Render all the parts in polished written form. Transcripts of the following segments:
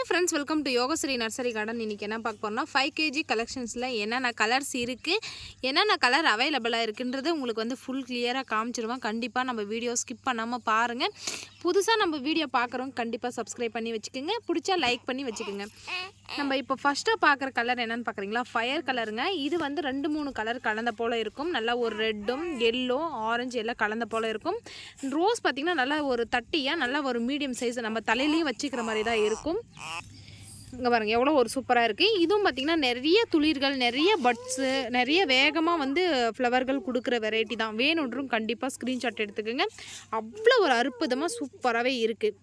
Hi friends, welcome to Yogashree nursery garden. இன்றைக்கி என்ன பார்க்க போகிறோம்னா 5 kg கலெக்ஷன்ஸில் என்னென்ன கலர்ஸ் இருக்குது, என்னென்ன கலர் அவைலபிளாக இருக்குன்றது உங்களுக்கு வந்து ஃபுல் கிளியராக காமிச்சிருவேன். கண்டிப்பாக நம்ம வீடியோ ஸ்கிப் பண்ணாமல் பாருங்கள். புதுசாக நம்ம வீடியோ பார்க்குறவங்க கண்டிப்பாக சப்ஸ்கிரைப் பண்ணி வச்சுக்கோங்க, பிடிச்சா லைக் பண்ணி வச்சுக்கோங்க. நம்ம இப்போ ஃபஸ்ட்டாக பார்க்குற கலர் என்னென்னு பார்க்குறீங்களா, ஃபயர் கலருங்க. இது வந்து 2-3 கலர் கலந்த போல் இருக்கும். நல்லா ஒரு ரெட்டும் எல்லோ ஆரஞ்சு எல்லாம் கலந்த போல் இருக்கும். ரோஸ் பார்த்திங்கன்னா நல்லா ஒரு தட்டியாக நல்லா ஒரு மீடியம் சைஸ் நம்ம தலையிலையும் வச்சுக்கிற மாதிரி தான் இருக்கும். இங்கே பாருங்கள் எவ்வளோ ஒரு சூப்பராக இருக்குது. இதுவும் பார்த்திங்கன்னா நிறைய துளிர்கள், நிறைய பட்ஸு, நிறைய வேகமாக வந்து ஃப்ளவர்கள் கொடுக்குற வெரைட்டி தான். வேணுன்றும் கண்டிப்பாக ஸ்க்ரீன்ஷாட் எடுத்துக்கோங்க. அவ்வளோ ஒரு அற்புதமாக சூப்பராகவே இருக்குது.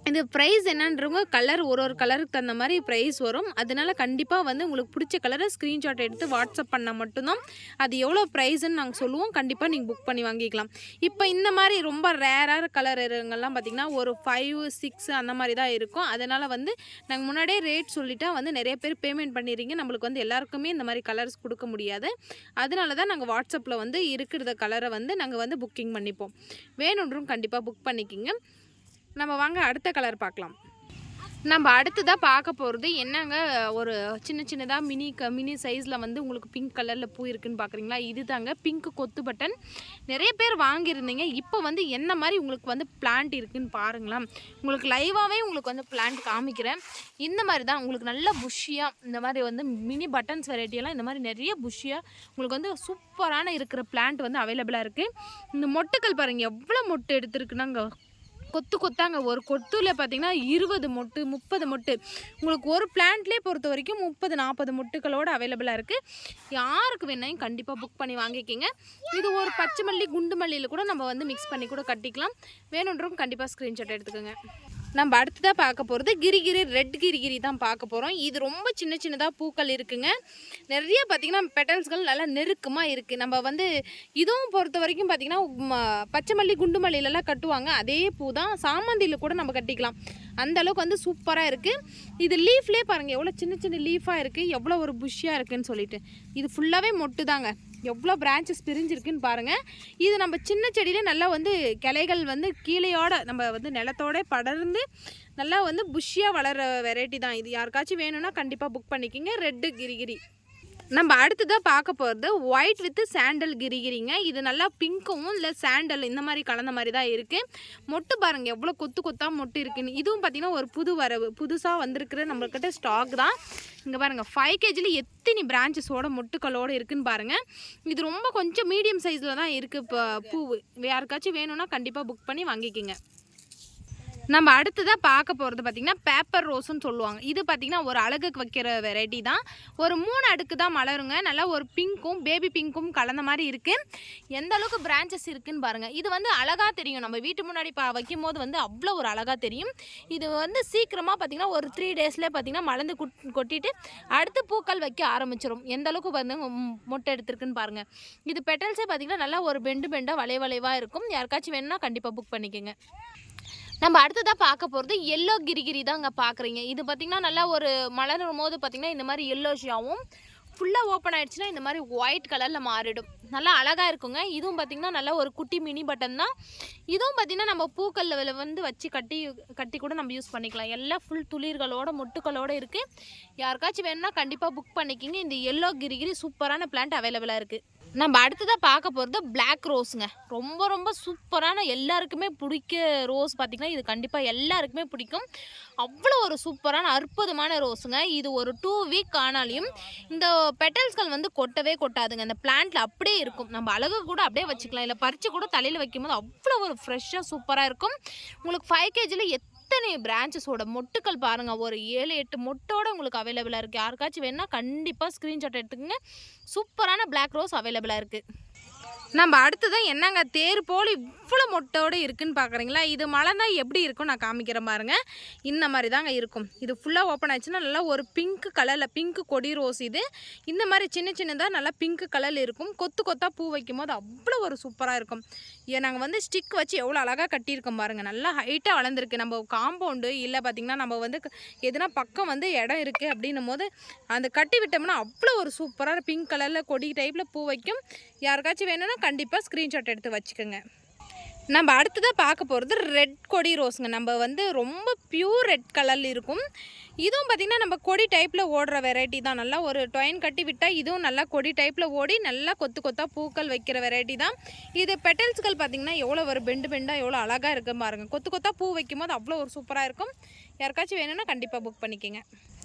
இது ப்ரைஸ் என்னன்றவங்க கலர் ஒரு கலருக்கு தகுந்த மாதிரி ப்ரைஸ் வரும். அதனால கண்டிப்பாக வந்து உங்களுக்கு பிடிச்ச கலரை ஸ்க்ரீன்ஷாட் எடுத்து வாட்ஸ்அப் பண்ணால் மட்டும்தான் அது எவ்வளோ ப்ரைஸ்ன்னு நாங்கள் சொல்லுவோம். கண்டிப்பாக நீங்கள் புக் பண்ணி வாங்கிக்கலாம். இப்போ இந்த மாதிரி ரொம்ப ரேரான கலர் இருங்கெல்லாம் பார்த்திங்கன்னா ஒரு 5-6 அந்த மாதிரி தான் இருக்கும். அதனால் வந்து நாங்கள் முன்னாடியே ரேட் சொல்லிட்டா வந்து நிறைய பேர் பேமெண்ட் பண்ணிடுறீங்க. நம்மளுக்கு வந்து எல்லாருக்குமே இந்த மாதிரி கலர்ஸ் கொடுக்க முடியாது. அதனால தான் நாங்கள் வாட்ஸ்அப்பில் வந்து இருக்கிற கலரை வந்து நாங்கள் வந்து புக்கிங் பண்ணிப்போம். வேணுன்றும் கண்டிப்பாக புக் பண்ணிக்கிங்க. நம்ம வாங்க அடுத்த கலர் பார்க்கலாம். நம்ம அடுத்ததாக பார்க்க போகிறது என்னங்க, ஒரு சின்னதாக மினி சைஸில் வந்து உங்களுக்கு பிங்க் கலரில் பூ இருக்குதுன்னு பார்க்குறீங்களா. இது தாங்க பிங்க் கொத்து பட்டன். நிறைய பேர் வாங்கியிருந்தீங்க. இப்போ வந்து என்ன மாதிரி உங்களுக்கு வந்து பிளான்ட் இருக்குதுன்னு பாருங்களா. உங்களுக்கு லைவாகவே உங்களுக்கு வந்து பிளான்ட் காமிக்கிறேன். இந்த மாதிரி தான் உங்களுக்கு நல்ல புஷ்ஷியாக இந்த மாதிரி வந்து மினி பட்டன்ஸ் வெரைட்டியெல்லாம் இந்த மாதிரி நிறைய புஷ்ஷியாக உங்களுக்கு வந்து சூப்பரான இருக்கிற பிளான்ட் வந்து அவைலபிளாக இருக்குது. இந்த மொட்டுக்கள் பாருங்கள் எவ்வளோ மொட்டு எடுத்துருக்குன்னாங்க. கொத்தாங்க. ஒரு கொத்துல பார்த்திங்கன்னா 20 மொட்டு 30 மொட்டு உங்களுக்கு ஒரு பிளான்ட்லேயே பொறுத்த வரைக்கும் 30-40 மொட்டுகளோடு அவைலபிளாக இருக்குது. யாருக்கு வேணாலும் கண்டிப்பாக புக் பண்ணி வாங்கிக்கிங்க. இது ஒரு பச்சை மல்லி குண்டு மல்லியில் கூட நம்ம வந்து மிக்ஸ் பண்ணி கூட கட்டிக்கலாம். வேணுன்றவங்க கண்டிப்பாக ஸ்க்ரீன்ஷாட் எடுத்துக்கோங்க. நம்ம அடுத்ததாக பார்க்க போகிறது கிரிகிரி ரெட் கிரிகிரி தான் பார்க்க போகிறோம். இது ரொம்ப சின்னதாக பூக்கள் இருக்குங்க. நிறைய பார்த்திங்கன்னா பெட்டல்ஸ்கள் நல்லா நெருக்கமாக இருக்குது. நம்ம வந்து இதுவும் பொறுத்த வரைக்கும் பார்த்திங்கன்னா பச்சை மல்லி குண்டு மல்லியிலலாம் கட்டுவாங்க. அதே பூ தான் சாமந்தியில் கூட நம்ம கட்டிக்கலாம். அந்த அளவுக்கு வந்து சூப்பராக இருக்குது. இது லீஃப்லேயே பாருங்கள் எவ்வளோ சின்ன லீஃபாக இருக்குது, எவ்வளோ ஒரு புஷ்ஷியாக இருக்குதுன்னு சொல்லிட்டு. இது ஃபுல்லாகவே மொட்டு தாங்க. எவ்வளோ பிரான்ச்சஸ் பிரிஞ்சிருக்குன்னு பாருங்கள். இது நம்ம சின்ன செடியிலே நல்லா வந்து கிளைகள் வந்து கீழையோட நம்ம வந்து நிலத்தோட படர்ந்து நல்லா வந்து புஷ்ஷியாக வளர வெரைட்டி தான். இது யாருக்காச்சும் வேணும்னா கண்டிப்பாக புக் பண்ணிக்கிங்க. Red Gregory. நம்ம அடுத்ததாக பார்க்க போகிறது ஒயிட் வித் சாண்டல் கிரிகிரிங்க. இது நல்லா பிங்க்கும் இல்லை சாண்டல் இந்த மாதிரி கலந்த மாதிரி தான் இருக்குது. மொட்டு பாருங்கள் எவ்வளோ கொத்தாக மொட்டு இருக்குன்னு. இதுவும் பார்த்திங்கன்னா ஒரு புது வரவு, புதுசாக வந்திருக்கிற நம்மக்கிட்ட ஸ்டாக் தான். இங்கே பாருங்கள் 5 kgல எத்தனை பிரான்ச்சஸோட மொட்டுக்களோடு இருக்குதுன்னு பாருங்கள். இது ரொம்ப கொஞ்சம் மீடியம் சைஸில் தான் இருக்குது. இப்போ பூ யாருக்காச்சும் வேணும்னா கண்டிப்பாக புக் பண்ணி வாங்கிக்கிங்க. நம்ம அடுத்ததாக பார்க்க போகிறது பார்த்திங்கன்னா பேப்பர் ரோஸ்ன்னு சொல்லுவாங்க. இது பார்த்திங்கன்னா ஒரு அழகுக்கு வைக்கிற வெரைட்டி தான். ஒரு 3 அடுக்கு தான் மலருங்க. நல்லா ஒரு பிங்க்கும் பேபி பிங்க்கும் கலந்த மாதிரி இருக்குது. எந்த அளவுக்கு பிரான்ச்சஸ் இருக்குதுன்னு பாருங்கள். இது வந்து அழகாக தெரியும். நம்ம வீட்டு முன்னாடி வைக்கும் போது வந்து அவ்வளோ ஒரு அழகாக தெரியும். இது வந்து சீக்கிரமாக பார்த்திங்கன்னா ஒரு 3 daysலேயே பார்த்திங்கன்னா மலர்ந்து கொட்டிட்டு அடுத்து பூக்கள் வைக்க ஆரம்பிச்சிடும். எந்த அளவுக்கு வந்து மொட்டை எடுத்துருக்குன்னு பாருங்கள். இது பெட்டல்ஸே பார்த்திங்கன்னா நல்லா ஒரு பெண்டாக வளைவாக இருக்கும். யாருக்காச்சும் வேணும்னா கண்டிப்பாக புக் பண்ணிக்கோங்க. நம்ம அடுத்ததாக பார்க்க போகிறது எல்லோ கிரிகிரி தான் அங்கே பார்க்குறீங்க. இது பார்த்திங்கன்னா நல்லா ஒரு மலரும் போது பார்த்திங்கன்னா இந்த மாதிரி எல்லோஷியாகவும் ஃபுல்லாக ஓப்பன் ஆகிடுச்சுன்னா இந்த மாதிரி ஒயிட் கலரில் மாறிடும். நல்லா அழகாக இருக்குங்க. இதுவும் பார்த்திங்கன்னா நல்லா ஒரு குட்டி மினி பட்டன் தான். இதுவும் பார்த்திங்கன்னா நம்ம பூக்களில் வந்து வச்சு கட்டி கூட நம்ம யூஸ் பண்ணிக்கலாம். எல்லாம் ஃபுல் துளிர்களோட மொட்டுக்களோடு இருக்குது. யாருக்காச்சும் வேணும்னா கண்டிப்பாக புக் பண்ணிக்கிங்க. இந்த எல்லோ கிரிகிரி சூப்பரான பிளான்ட் அவைலபிளாக இருக்குது. நம்ம அடுத்ததாக பார்க்க போகிறது பிளாக் ரோஸுங்க. ரொம்ப சூப்பரான எல்லாருக்குமே பிடிக்க ரோஸ் பார்த்திங்கன்னா இது கண்டிப்பாக எல்லாருக்குமே பிடிக்கும். அவ்வளோ ஒரு சூப்பரான அற்புதமான ரோஸுங்க. இது ஒரு 2 week ஆனாலையும் இந்த பெட்டல்ஸ்கள் வந்து கொட்டவே கொட்டாதுங்க. இந்த பிளான்ட்டில் அப்படியே இருக்கும். நம்ம அழகு கூட அப்படியே வச்சுக்கலாம். இல்லை பறித்து கூட தலையில் வைக்கும்போது அவ்வளோ ஒரு ஃப்ரெஷ்ஷாக சூப்பராக இருக்கும். உங்களுக்கு 5 kgல எத்தனை பிரான்ச்சஸோட மொட்டுக்கள் பாருங்கள். ஒரு 7-8 மொட்டோடு உங்களுக்கு அவைலபிளாக இருக்குது. யாருக்காச்சும் வேணுன்னா கண்டிப்பாக ஸ்க்ரீன்ஷாட் எடுத்துக்கோங்க. சூப்பரான பிளாக் ரோஸ் அவைலபிளாக இருக்குது. நம்ம அடுத்ததான் என்னங்க தேர் போல் இவ்வளோ மொட்டோடு இருக்குதுன்னு பார்க்குறீங்களா. இது மலர்ந்தால் எப்படி இருக்கும் நான் காமிக்கிற பாருங்க. இந்த மாதிரி தாங்க இருக்கும். இது ஃபுல்லாக ஓப்பன் ஆச்சுன்னா நல்லா ஒரு பிங்க் கலரில் பிங்க் கொடி ரோஸ். இது இந்த மாதிரி சின்னதாக நல்லா பிங்க் கலரில் இருக்கும். கொத்தாக பூ வைக்கும் போது அவ்வளோ ஒரு சூப்பராக இருக்கும். நாங்கள் வந்து ஸ்டிக் வச்சு எவ்வளோ அழகாக கட்டியிருக்கோம் பாருங்கள். நல்லா ஹைட்டாக வளர்ந்துருக்கு. நம்ம காம்பவுண்டு இல்லை பார்த்திங்கன்னா நம்ம வந்து எதுனா பக்கம் வந்து இடம் இருக்குது அப்படின்னும் போது அந்த கட்டி விட்டோம்னா அவ்வளோ ஒரு சூப்பராக பிங்க் கலரில் கொடி டைப்பில் பூ வைக்கும். யாருக்காச்சும் வேணும்னா கண்டிப்பாக ஸ்க்ரீன்ஷாட் எடுத்து வச்சுக்கோங்க. நம்ம அடுத்ததாக பார்க்க போகிறது ரெட் கொடி ரோஸுங்க. நம்ம வந்து ரொம்ப பியூர் ரெட் கலரில் இருக்கும். இதுவும் பார்த்திங்கன்னா நம்ம கொடி டைப்பில் ஓடுற வெரைட்டி தான். நல்லா ஒரு டொயின் கட்டி விட்டால் இதுவும் நல்லா கொடி டைப்பில் ஓடி நல்லா கொத்து கொத்தாக பூக்கள் வைக்கிற வெரைட்டி தான். இது பெட்டல்ஸ்கள் பார்த்திங்கன்னா எவ்வளோ ஒரு பெண்டாக எவ்வளோ அழகாக இருக்குது பாருங்கள். கொத்து கொத்தாக பூ வைக்கும் போது அவ்வளோ ஒரு சூப்பராக இருக்கும். யாருக்காச்சும் வேணும்னா கண்டிப்பாக புக் பண்ணிக்கோங்க.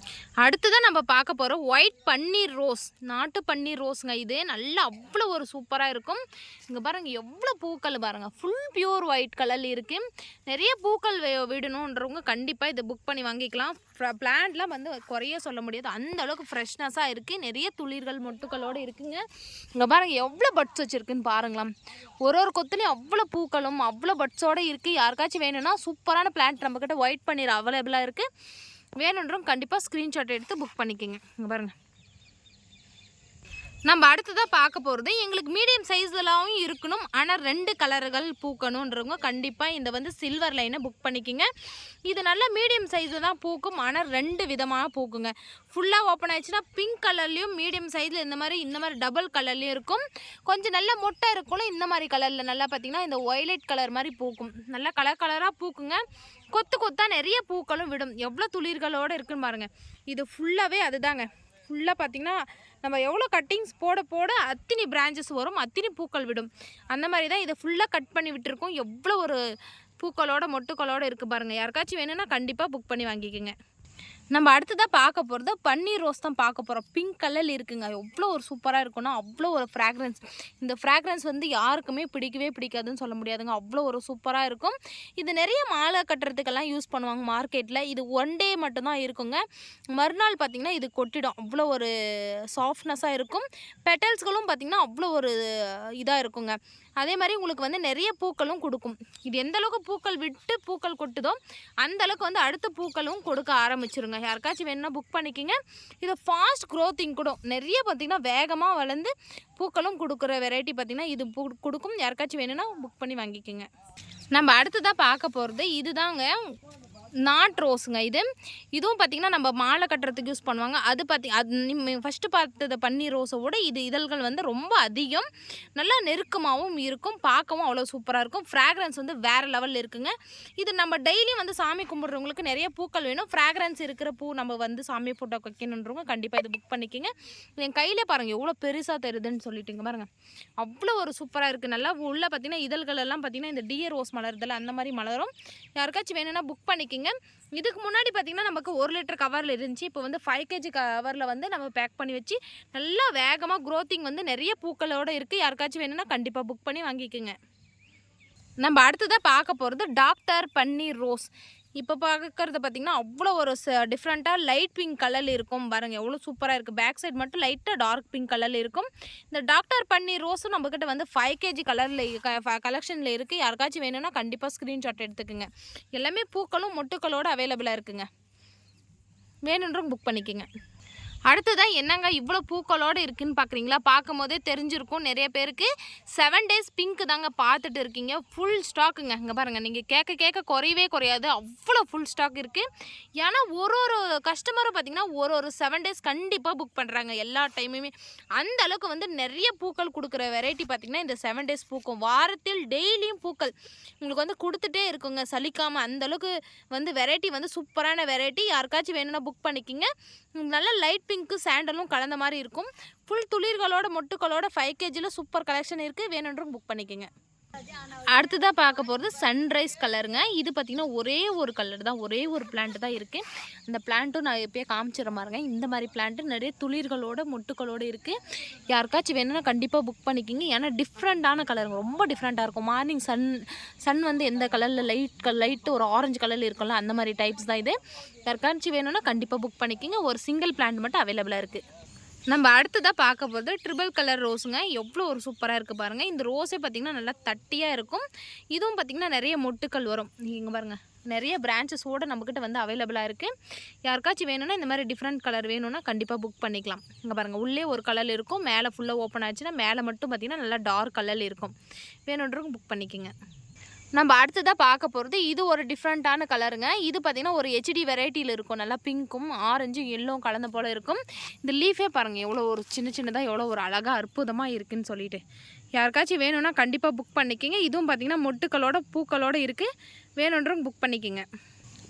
அடுத்ததான் நம்ம பார்க்க போகிறோம் ஒயிட் பன்னீர் ரோஸ், நாட்டு பன்னீர் ரோஸுங்க. இது நல்லா அவ்வளோ ஒரு சூப்பராக இருக்கும். இங்கே பாருங்கள் எவ்வளோ பூக்கள் பாருங்கள், ஃபுல் பியூர் ஒயிட் கலரில் இருக்குது. நிறைய பூக்கள் விடணுன்றவங்க கண்டிப்பாக இதை புக் பண்ணி வாங்கிக்கலாம். பிளான்ட்லாம் வந்து குறைய சொல்ல முடியாது, அந்த அளவுக்கு ஃப்ரெஷ்னஸாக இருக்குது. நிறைய துளிர்கள் மொட்டுக்களோடு இருக்குங்க. இங்கே பாருங்கள் எவ்வளோ பட்ஸ் வச்சுருக்குன்னு பாருங்களாம். ஒரு கொத்துலேயும் அவ்வளோ பூக்களும் அவ்வளோ பட்ஸோடு இருக்குது. யாருக்காச்சும் வேணும்னா சூப்பரான பிளான்ட் நம்மக்கிட்ட ஒயிட் பன்னீர் அவைலபிளாக இருக்குது. வேணுன்றவங்க கண்டிப்பாக ஸ்க்ரீன்ஷாட் எடுத்து புக் பண்ணிக்கோங்க. இங்கே பாருங்கள், நம்ம அடுத்ததாக பார்க்க போகிறது எங்களுக்கு மீடியம் சைஸ்லாகவும் இருக்கணும், ஆனால் 2 கலர்கள் பூக்கணுன்றவங்க கண்டிப்பாக இந்த வந்து சில்வர் லைனை புக் பண்ணிக்கோங்க. இது நல்லா மீடியம் சைஸில் தான் பூக்கும், ஆனால் 2 விதமாக பூக்குங்க. ஃபுல்லாக ஓப்பன் ஆயிடுச்சுன்னா பிங்க் கலர்லேயும், மீடியம் சைஸில் இந்த மாதிரி டபுள் கலர்லேயும் இருக்கும். கொஞ்சம் நல்லா மொட்டை இருக்கும்ல இந்த மாதிரி கலரில் நல்லா பார்த்திங்கன்னா இந்த ஒய்லட் கலர் மாதிரி பூக்கும். நல்லா கலராக பூக்குங்க. கொத்து கொத்தாக நிறைய பூக்களும் விடும். எவ்வளோ துளிர்களோடு இருக்குன்னு பாருங்கள். இது ஃபுல்லாகவே அதுதாங்க. ஃபுல்லாக பார்த்திங்கன்னா நம்ம எவ்வளோ கட்டிங்ஸ் போட அத்தனை பிரான்ச்சஸ் வரும், அத்தனை பூக்கள் விடும். அந்த மாதிரி தான் இதை ஃபுல்லாக கட் பண்ணி விட்டுருக்கோம். எவ்வளோ ஒரு பூக்களோட மொட்டுக்களோடு இருக்குது பாருங்கள். யாருக்காச்சும் வேணும்னா கண்டிப்பாக புக் பண்ணி வாங்கிக்கோங்க. நம்ம அடுத்ததாக பார்க்க போகிறது பன்னீர் ரோஸ் தான் பார்க்க போகிறோம். பிங்க் கலரில் இருக்குங்க. எவ்வளோ ஒரு சூப்பராக இருக்குன்னா அவ்வளோ ஒரு ஃப்ராக்ரன்ஸ். இந்த ஃப்ராக்ரன்ஸ் வந்து யாருக்குமே பிடிக்காதுன்னு சொல்ல முடியாதுங்க. அவ்வளோ ஒரு சூப்பராக இருக்கும். இது நிறைய மாலை கட்டுறதுக்கெல்லாம் யூஸ் பண்ணுவாங்க மார்க்கெட்டில். இது 1 டே மட்டும்தான் இருக்குங்க. மறுநாள் பார்த்திங்கன்னா இது கொட்டிடும். அவ்வளோ ஒரு சாஃப்ட்னஸாக இருக்கும். பெட்டல்ஸ்களும் பார்த்திங்கன்னா அவ்வளோ ஒரு இதாக இருக்குங்க. அதே மாதிரி உங்களுக்கு வந்து நிறைய பூக்களும் கொடுக்கும். இது எந்த அளவுக்கு பூக்கள் விட்டு பூக்கள் கொட்டுதோ அந்த அளவுக்கு வந்து அடுத்த பூக்களும் கொடுக்க ஆரம்பிச்சிருங்க. யாருக்காச்சும் வேணும்னா புக் பண்ணிக்கோங்க. இது ஃபாஸ்ட் க்ரோத்திங் கூட நிறைய பார்த்திங்கன்னா வேகமாக வளர்ந்து பூக்களும் கொடுக்குற வெரைட்டி பார்த்திங்கன்னா இது கொடுக்கும். யாருக்காச்சும் வேணும்னா புக் பண்ணி வாங்கிக்கோங்க. நம்ம அடுத்ததாக பார்க்க போகிறது இதுதாங்க நாட் ரோஸுங்க. இதுவும் பார்த்திங்கன்னா நம்ம மாலை கட்டுறதுக்கு யூஸ் பண்ணுவாங்க. அது ஃபஸ்ட்டு பார்த்தது பன்னீர் ரோஸை விட இது இதழ்கள் வந்து ரொம்ப அதிகம், நல்லா நெருக்கமாகவும் இருக்கும், பார்க்கவும் அவ்வளோ சூப்பராக இருக்கும். ஃப்ராக்ரன்ஸ் வந்து வேறு லெவலில் இருக்குங்க. இது நம்ம டெய்லியும் வந்து சாமி கும்பிட்றவங்களுக்கு நிறைய பூக்கள் வேணும், ஃப்ராக்ரன்ஸ் இருக்கிற பூ நம்ம வந்து சாமி ஃபோட்டோ வைக்கணுன்றவங்க கண்டிப்பாக இது புக் பண்ணிக்கோங்க. என் கையில் பாருங்கள் எவ்வளோ பெருசாக தெரியுதுன்னு சொல்லிட்டுங்க பாருங்கள். அவ்வளோ ஒரு சூப்பராக இருக்குது. நல்லா உள்ளே பார்த்திங்கன்னா இதழ்கள் எல்லாம் பார்த்திங்கன்னா இந்த டியர் ரோஸ் மலர்தல் அந்த மாதிரி மலரும். யாருக்காச்சும் வேணும்னா புக் பண்ணிக்கோங்க. இதுக்கு முன்னாடி பார்த்திங்கன்னா நமக்கு 1 லிட்டர் கவரில் இருந்துச்சு. இப்போ வந்து 5 kg கவரில் வந்து நம்ம பேக் பண்ணி வச்சு நல்லா வேகமாக க்ரோத்திங் வந்து நிறைய பூக்களோடு இருக்குது. யாருக்காச்சும் வேணும்னா கண்டிப்பாக புக் பண்ணி வாங்கிக்கோங்க. நம்ம அடுத்ததாக பார்க்க போகிறது டாக்டர் பன்னீர் ரோஸ். இப்போ பார்க்குறது பார்த்திங்கன்னா அவ்வளோ ஒரு டிஃப்ரெண்ட்டாக லைட் பிங்க் கலரில் இருக்கும் பாருங்கள். எவ்வளோ சூப்பராக இருக்குது. பேக் சைடு மட்டும் லைட்டாக டார்க் பிங்க் கலரில் இருக்கும். இந்த டாக்டர் பன்னீர் ரோஸும் நம்மக்கிட்ட வந்து 5 kg கலெக்ஷனில் இருக்குது. யாருக்காச்சும் வேணும்னா கண்டிப்பாக ஸ்க்ரீன்ஷாட் எடுத்துக்கோங்க. எல்லாமே பூக்களும் மொட்டுக்களோடு அவைலபிளாக இருக்குங்க. வேணுன்றவங்க புக் பண்ணிக்கோங்க. அடுத்ததான் என்னங்க இவ்வளோ பூக்களோடு இருக்குதுன்னு பார்க்குறீங்களா? பார்க்கும் போதே தெரிஞ்சிருக்கும் நிறைய பேருக்கு. 7 days பிங்க் தாங்க பார்த்துட்டு இருக்கீங்க. ஃபுல் ஸ்டாக்குங்க. இங்கே பாருங்கள், நீங்கள் கேட்க குறையவே குறையாது, அவ்வளோ ஃபுல் ஸ்டாக் இருக்குது. ஏன்னா ஒரு கஸ்டமரும் பார்த்திங்கன்னா ஒரு 7 days கண்டிப்பாக புக் பண்ணுறாங்க எல்லா டைமுமே. அந்த அளவுக்கு வந்து நிறைய பூக்கள் கொடுக்குற வெரைட்டி பார்த்திங்கன்னா இந்த 7 days பூக்கும். வாரத்தில் டெய்லியும் பூக்கள் உங்களுக்கு வந்து கொடுத்துட்டே இருக்குங்க சலிக்காமல். அந்தளவுக்கு வந்து வெரைட்டி வந்து சூப்பரான வெரைட்டி. யாருக்காச்சும் வேணும்னா புக் பண்ணிக்கிங்க. நல்லா லைட் பிங்க்கு சாண்டலும் கலந்த மாதிரி இருக்கும். ஃபுல் துளிர்களோட மொட்டுக்களோட 5 kg சூப்பர் கலெக்ஷன் இருக்குது. வேணுன்றவங்க புக் பண்ணிக்கோங்க. அடுத்ததாக பார்க்க போகிறது சன்ரைஸ் கலருங்க. இது பார்த்திங்கன்னா ஒரே ஒரு கலர் தான், ஒரே ஒரு பிளான்ட் தான் இருக்குது. அந்த பிளான்ட்டும் நான் எப்போயே காமிச்சிட பாருங்க. இந்த மாதிரி பிளான்ட்டு நிறைய துளிர்களோட மொட்டுக்களோடு இருக்குது. யாருக்காச்சும் வேணும்னா கண்டிப்பாக புக் பண்ணிக்கிங்க. ஏன்னா டிஃப்ரெண்ட்டான கலருங்க, ரொம்ப டிஃப்ரெண்ட்டாக இருக்கும். மார்னிங் சன் வந்து எந்த கலரில் லைட்டு ஒரு ஆரஞ்சு கலரில் இருக்கும்ல அந்த மாதிரி டைப்ஸ் தான் இது. யாருக்காச்சும் வேணும்னா கண்டிப்பாக புக் பண்ணிக்கிங்க. ஒரு சிங்கிள் பிளான்ட் மட்டும் அவைலபிளாக இருக்குது. நம்ம அடுத்ததாக பார்க்க போகிறது ட்ரிபிள் கலர் ரோஸுங்க. எவ்வளோ ஒரு சூப்பராக இருக்குது பாருங்கள். இந்த ரோஸே பார்த்திங்கன்னா நல்லா தட்டியாக இருக்கும். இதுவும் பார்த்திங்கன்னா நிறைய மொட்டுக்கள் வரும். இங்கே பாருங்கள், நிறைய பிரான்ச்சஸோடு நம்மக்கிட்ட வந்து அவைலபிளாக இருக்குது. யாருக்காச்சும் வேணும்னா இந்த மாதிரி டிஃப்ரெண்ட் கலர் வேணும்னா கண்டிப்பாக புக் பண்ணிக்கலாம். இங்கே பாருங்கள், உள்ளே ஒரு கலர் இருக்கும், மேலே ஃபுல்லாக ஓப்பன் ஆச்சுன்னா மேலே மட்டும் பார்த்திங்கன்னா நல்லா டார்க் கலரில் இருக்கும். வேணுன்றவங்க புக் பண்ணிக்கோங்க. நம்ம அடுத்ததாக பார்க்க போகிறது இது ஒரு டிஃப்ரெண்ட்டான கலருங்க. இது பார்த்திங்கன்னா ஒரு ஹெச்டி வெரைட்டியில் இருக்கும். நல்லா பிங்க்கும் ஆரஞ்சும் எல்லோவும் கலந்த போல் இருக்கும். இந்த லீஃபே பாருங்கள் எவ்வளோ ஒரு சின்னதாக எவ்வளோ ஒரு அழகாக அற்புதமாக இருக்குதுன்னு சொல்லிட்டு யாருக்காச்சும் வேணும்னா கண்டிப்பாக புக் பண்ணிக்கிங்க. இதுவும் பார்த்திங்கன்னா மொட்டுக்களோட பூக்களோடு இருக்குது. வேணுன்றவங்க புக் பண்ணிக்கிங்க.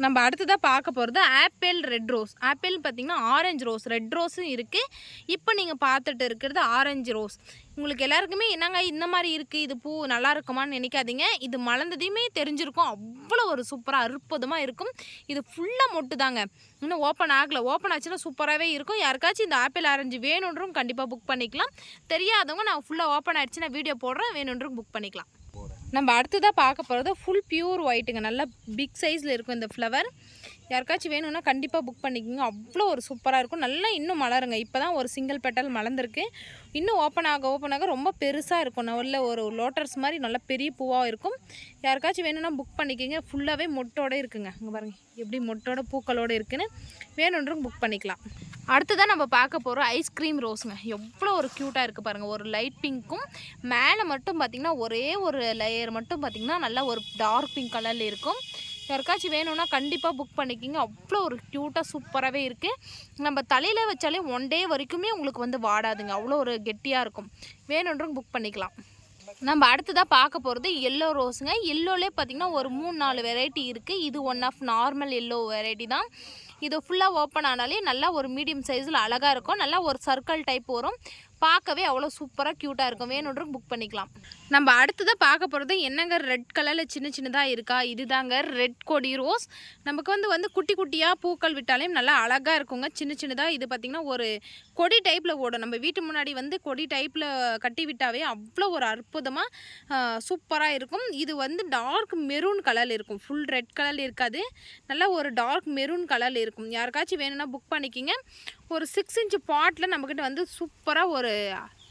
நம்ம அடுத்ததாக பார்க்க போகிறது ஆப்பிள் ரெட் ரோஸ். ஆப்பிள் பார்த்திங்கன்னா ஆரஞ்சு ரோஸ், ரெட் ரோஸும் இருக்குது. இப்போ நீங்கள் பார்த்துட்டு இருக்கிறது ஆரஞ்சு ரோஸ். உங்களுக்கு எல்லாருக்குமே என்னங்க இந்த மாதிரி இருக்குது, இது பூ நல்லா இருக்குமான்னு நினைக்காதீங்க. இது மலர்ந்ததையுமே தெரிஞ்சிருக்கும். அவ்வளோ ஒரு சூப்பராக அற்புதமாக இருக்கும். இது ஃபுல்லாக மொட்டு தாங்க, இன்னும் ஓப்பன் ஆகலை. ஓப்பன் ஆச்சுன்னா சூப்பராகவே இருக்கும். யாருக்காச்சும் இந்த ஆப்பிள் ஆரஞ்சு வேணுன்றவங்க கண்டிப்பாக புக் பண்ணிக்கலாம். தெரியாதவங்க நான் ஃபுல்லாக ஓப்பன் ஆகிடுச்சுன்னா வீடியோ போடுறேன், வேணுன்றவங்க புக் பண்ணிக்கலாம். நம்ம அடுத்ததாக பார்க்க போகிறது ஃபுல் பியூர் ஒயிட்டுங்க. நல்லா பிக் சைஸில் இருக்கும் இந்த ஃப்ளவர். யாருக்காச்சும் வேணும்னா கண்டிப்பாக புக் பண்ணிக்கோங்க. அவ்வளோ ஒரு சூப்பராக இருக்கும். நல்லா இன்னும் மலருங்க. இப்போ தான் ஒரு சிங்கிள் பெட்டல் மலர்ந்துருக்கு. இன்னும் ஓப்பன் ஆக ரொம்ப பெருசாக இருக்கும். நல்ல ஒரு லோட்டஸ் மாதிரி நல்ல பெரிய பூவாக இருக்கும். யாருக்காச்சும் வேணும்னா புக் பண்ணிக்கோங்க. ஃபுல்லாகவே மொட்டோடு இருக்குங்க. இங்கே பாருங்கள் எப்படி மொட்டோட பூக்களோடு இருக்குதுன்னு. வேணுன்றவங்க புக் பண்ணிக்கலாம். அடுத்ததான் நம்ம பார்க்க போகிறோம் ஐஸ்கிரீம் ரோஸுங்க. எவ்வளோ ஒரு க்யூட்டாக இருக்குது பாருங்கள். ஒரு லைட் பிங்க்கும் மேலே மட்டும் பார்த்திங்கன்னா ஒரே ஒரு லேயர் மட்டும் பார்த்திங்கன்னா நல்லா ஒரு டார்க் பிங்க் கலரில் இருக்கும். யாருக்காச்சும் வேணும்னா கண்டிப்பாக புக் பண்ணிக்கிங்க. அவ்வளோ ஒரு க்யூட்டாக சூப்பராகவே இருக்குது. நம்ம தலையில் வச்சாலே 1 டே வரைக்குமே உங்களுக்கு வந்து வாடாதுங்க. அவ்வளோ ஒரு கெட்டியாக இருக்கும். வேணுன்றவங்க புக் பண்ணிக்கலாம். நம்ம அடுத்ததாக பார்க்க போகிறது எல்லோ ரோஸுங்க. எல்லோலே பார்த்திங்கன்னா ஒரு 3-4 வெரைட்டி இருக்குது. இது one of normal yellow variety தான். இது ஃபுல்லாக ஓப்பன் ஆனாலே நல்லா ஒரு மீடியம் சைஸில் அழகாக இருக்கும். நல்லா ஒரு சர்க்கிள் டைப் வரும். பார்க்கவே அவ்வளோ சூப்பராக க்யூட்டாக இருக்கும். வேணுன்றவங்க புக் பண்ணிக்கலாம். நம்ம அடுத்ததாக பார்க்க போகிறது என்னங்க ரெட் கலரில் சின்னதாக இருக்கா, இதுதாங்க ரெட் கொடி ரோஸ். நமக்கு வந்து குட்டி குட்டியாக பூக்கள் விட்டாலையும் நல்லா அழகாக இருக்குங்க. சின்னதாக இது பார்த்திங்கன்னா ஒரு கொடி டைப்பில் ஓடும். நம்ம வீட்டு முன்னாடி கொடி டைப்பில் கட்டி விட்டாவே அவ்வளோ ஒரு அற்புதமாக சூப்பராக இருக்கும். இது டார்க் மெரூன் கலரில் இருக்கும். ஃபுல் ரெட் கலரில் இருக்காது. நல்லா ஒரு டார்க் மெரூன் கலரில் இருக்கும். யாருக்காச்சும் வேணும்னா புக் பண்ணிக்கிங்க. ஒரு 6 இன்ச் பாட்டில் நம்மக்கிட்ட சூப்பராக ஒரு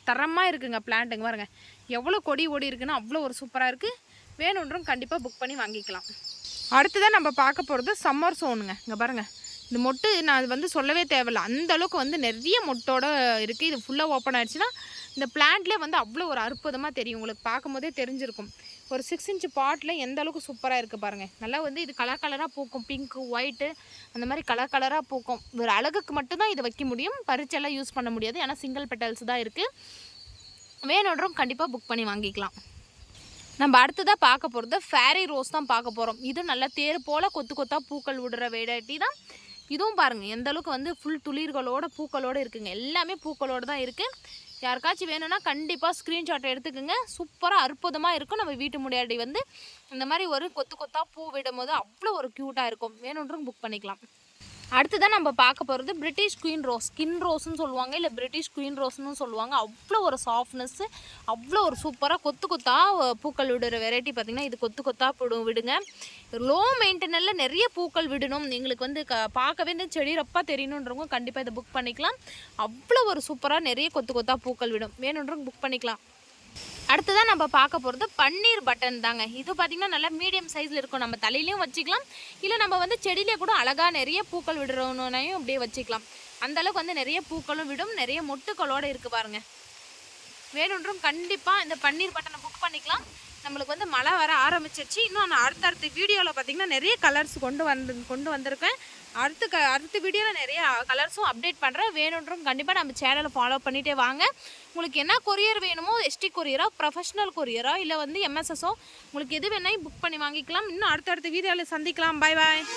தரமாக இருக்குங்க பிளான்ட்டுங்க. பாருங்கள் எவ்வளோ கொடி ஓடி இருக்குன்னா அவ்வளோ ஒரு சூப்பராக இருக்குது. வேணுன்றவங்க கண்டிப்பாக புக் பண்ணி வாங்கிக்கலாம். அடுத்ததான் நம்ம பார்க்க போகிறது சம்மர் சோனுங்க. இங்கே பாருங்கள் இந்த மொட்டு நான் சொல்லவே தேவையில்லை. அந்தளவுக்கு நிறைய மொட்டோடு இருக்குது. இது ஃபுல்லாக ஓப்பன் ஆகிடுச்சுன்னா இந்த பிளான்ட்லேயே அவ்வளோ ஒரு அற்புதமாக தெரியும். உங்களுக்கு பார்க்கும்போதே தெரிஞ்சிருக்கும். ஒரு 6 இன்ச் பாட்டில் எந்த அளவுக்கு சூப்பராக இருக்குது பாருங்கள். நல்லா இது கலராக பூக்கும். பிங்க்கு ஒயிட்டு அந்த மாதிரி கலராக பூக்கும். ஒரு அழகுக்கு மட்டும்தான் இதை வைக்க முடியும். பறிச்செல்லாம் யூஸ் பண்ண முடியாது. ஏன்னா சிங்கிள் பெட்டல்ஸ் தான் இருக்குது. வேணுன்றவங்க கண்டிப்பாக புக் பண்ணி வாங்கிக்கலாம். நம்ம அடுத்ததாக பார்க்க போகிறது ஃபேரி ரோஸ் தான் பார்க்க போகிறோம். இது நல்லா தேர் போல் கொத்தாக பூக்கள் விடுற வெரைட்டி தான். இதுவும் பாருங்கள் எந்த அளவுக்கு ஃபுல் துளிர்களோட பூக்களோடு இருக்குங்க. எல்லாமே பூக்களோடு தான் இருக்குது. யாருக்காச்சும் வேணும்னா கண்டிப்பாக ஸ்க்ரீன்ஷாட் எடுத்துக்கோங்க. சூப்பராக அற்புதமாக இருக்கும். நம்ம வீட்டு முன்னாடி இந்த மாதிரி ஒரு கொத்தாக பூ விடும் போது அவ்வளோ ஒரு க்யூட்டாக இருக்கும். வேணுன்றவங்க புக் பண்ணிக்கலாம். அடுத்ததான் நம்ம பார்க்க போகிறது பிரிட்டிஷ் குயின் ரோஸ். ஸ்கின் ரோஸ்ன்னு சொல்லுவாங்க, இல்லை பிரிட்டிஷ் குயின் ரோஸ்ன்னு சொல்லுவாங்க. அவ்வளோ ஒரு சாஃப்ட்னஸ்ஸு, அவ்வளோ ஒரு சூப்பராக கொத்தாக பூக்கள் விடுற வெரைட்டி பார்த்திங்கன்னா இது கொத்தாக விடுங்க. லோ மெயின்டெனலில் நிறைய பூக்கள் விடணும், எங்களுக்கு பார்க்கவே இந்த செடி ரப்பாக தெரியணுன்றவங்க கண்டிப்பாக இதை புக் பண்ணிக்கலாம். அவ்வளோ ஒரு சூப்பராக நிறைய கொத்தாக பூக்கள் விடும். வேணுன்றவங்க புக் பண்ணிக்கலாம். அடுத்ததான் நம்ம பார்க்க போகிறது பன்னீர் பட்டன் தாங்க. இது பார்த்திங்கன்னா நல்லா மீடியம் சைஸில் இருக்கும். நம்ம தலையிலையும் வச்சுக்கலாம், இல்லை நம்ம செடியிலே கூட அழகாக நிறைய பூக்கள் விடுறோன்னையும் அப்படியே வச்சுக்கலாம். அந்தளவுக்கு நிறைய பூக்களும் விடும். நிறைய மொட்டுக்களோடு இருக்குது பாருங்கள். வேணுன்றும் கண்டிப்பாக இந்த பன்னீர் பட்டனை புக் பண்ணிக்கலாம். நம்மளுக்கு மழை வர ஆரம்பிச்சிருச்சு. இன்னும் நான் அடுத்தடுத்த வீடியோவில் பார்த்திங்கன்னா நிறைய கலர்ஸ் கொண்டு வந்திருக்கேன். அடுத்த வீடியோவில் நிறைய கலர்ஸும் அப்டேட் பண்ணுறேன். வேணுன்றவங்க கண்டிப்பாக நம்ம சேனலை ஃபாலோ பண்ணிகிட்டே வாங்க. உங்களுக்கு என்ன கொரியர் வேணுமோ, எஸ்டி கொரியரோ, ப்ரொஃபஷ்னல் கொரியரோ, இல்லை எம்எஸ்எஸோ, உங்களுக்கு எது வேணாலும் புக் பண்ணி வாங்கிக்கலாம். இன்னும் அடுத்தடுத்த வீடியோவில் சந்திக்கலாம். பாய் பாய்.